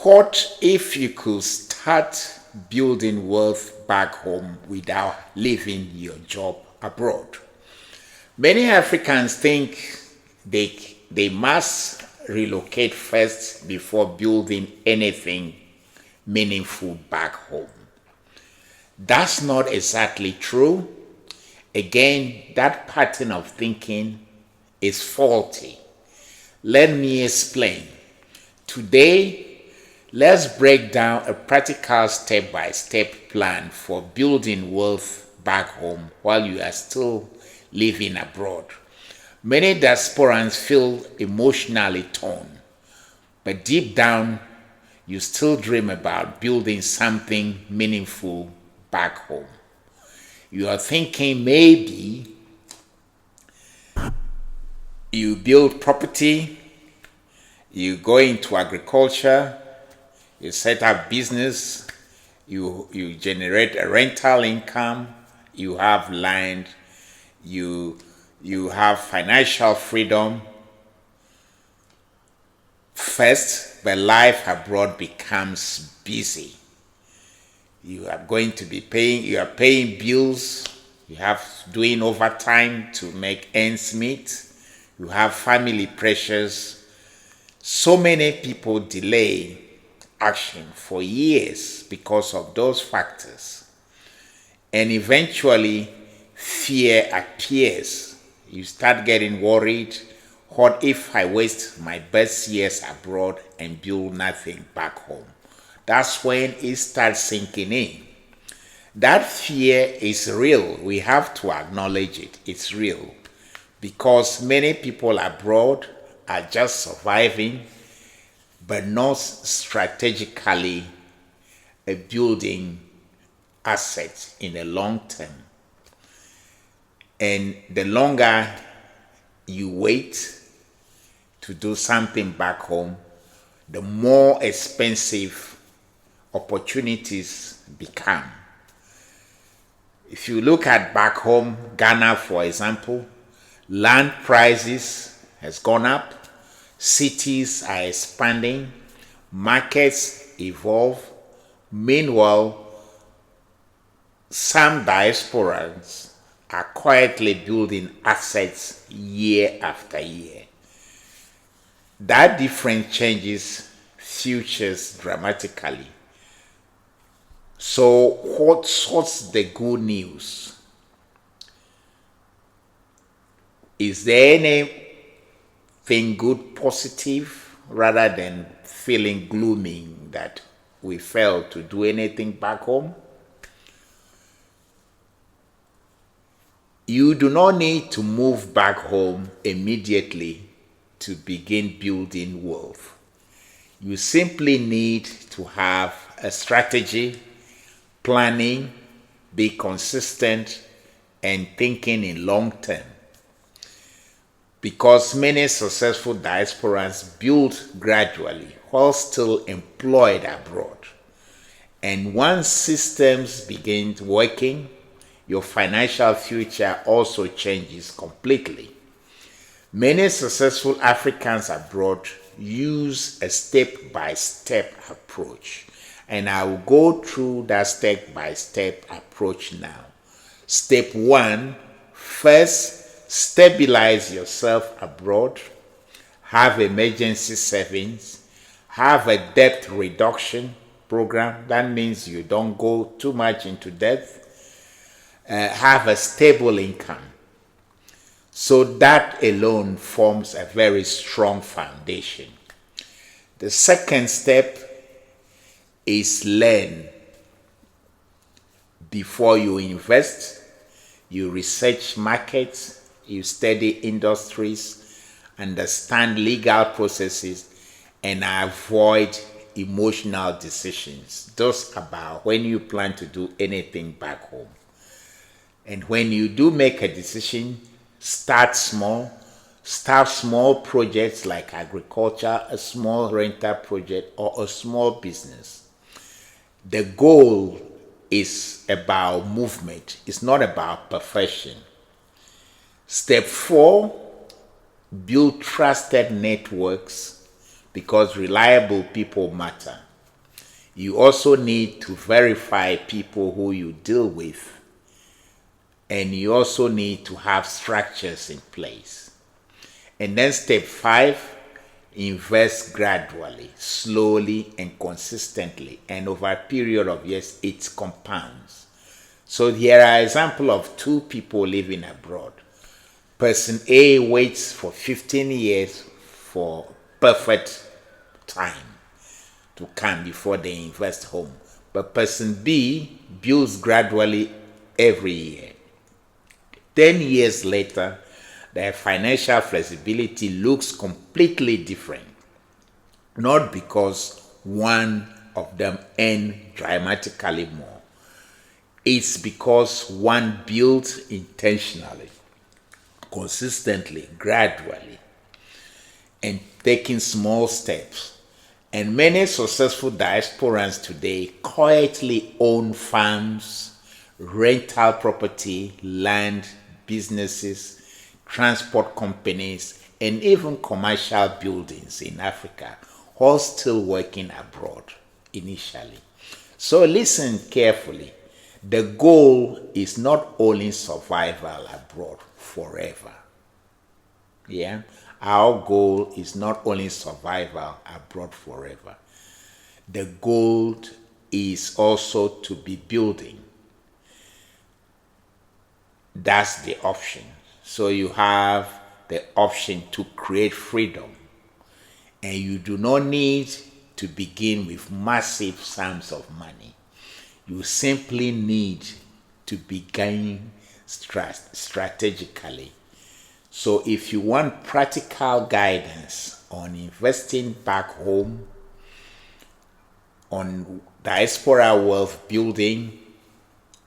What if you could start building wealth back home without leaving your job abroad? Many Africans think they must relocate first before building anything meaningful back home. That's not exactly true. Again, that pattern of thinking is faulty. Let me explain. Today, let's break down a practical step-by-step plan for building wealth back home while you are still living abroad. Many diasporans feel emotionally torn, but deep down, you still dream about building something meaningful back home. You are thinking maybe you build property, you go into agriculture, you set up business, you generate a rental income, you have land, you have financial freedom first, but life abroad becomes busy. You are paying bills, you have doing overtime to make ends meet, you have family pressures. So many people delay action for years because of those factors. And eventually, fear appears. You start getting worried. What if I waste my best years abroad and build nothing back home? That's when it starts sinking in. That fear is real. We have to acknowledge it. It's real. Because many people abroad are just surviving, but not strategically building assets in the long term. And the longer you wait to do something back home, the more expensive opportunities become. If you look at back home, Ghana, for example, land prices has gone up, cities are expanding, markets evolve. Meanwhile, some diasporans are quietly building assets year after year. That difference changes futures dramatically. So what's the good news? Is there anything good, positive, rather than feeling gloomy that we failed to do anything back home? You do not need to move back home immediately to begin building wealth. You simply need to have a strategy, planning, be consistent, and thinking in long term. Because many successful diasporans build gradually while still employed abroad. And once systems begin working, your financial future also changes completely. Many successful Africans abroad use a step-by-step approach. And I will go through that step-by-step approach now. Step 1, first, stabilize yourself abroad, have emergency savings, have a debt reduction program. That means you don't go too much into debt. Have a stable income. So that alone forms a very strong foundation. The second step is learn. Before you invest, you research markets, you study industries, understand legal processes, and avoid emotional decisions. Those about when you plan to do anything back home. And when you do make a decision, start small. Start small projects like agriculture, a small rental project, or a small business. The goal is about movement. It's not about perfection. Step 4, build trusted networks because reliable people matter. You also need to verify people who you deal with, and you also need to have structures in place. And then step 5, invest gradually, slowly, and consistently, and over a period of years, it compounds. So here are examples of 2 people living abroad. Person A waits for 15 years for perfect time to come before they invest home. But person B builds gradually every year. 10 years later, their financial flexibility looks completely different. Not because one of them earned dramatically more. It's because one built intentionally, consistently, gradually, and taking small steps. And many successful diasporans today quietly own farms, rental property, land, businesses, transport companies, and even commercial buildings in Africa, all still working abroad initially. So listen carefully. The goal is not only survival abroad forever. Yeah? Our goal is not only survival abroad forever. The goal is also to be building. That's the option. So you have the option to create freedom. And you do not need to begin with massive sums of money. You simply need to begin strategically. So if you want practical guidance on investing back home, on diaspora wealth building,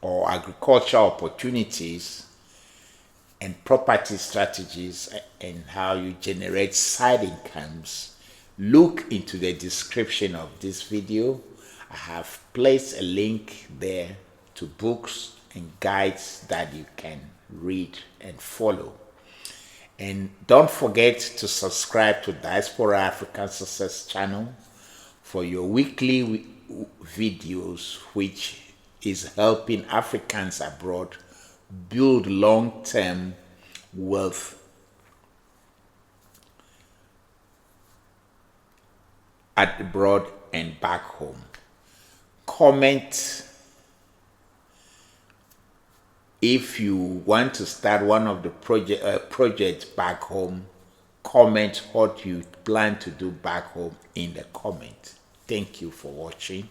or agricultural opportunities, and property strategies, and how you generate side incomes, look into the description of this video. I have placed a link there to books and guides that you can read and follow. And don't forget to subscribe to Diaspora African Success channel for your weekly videos, which is helping Africans abroad build long-term wealth abroad and back home. Comment if you want to start one of the projects back home. Comment what you plan to do back home in the comment. Thank you for watching.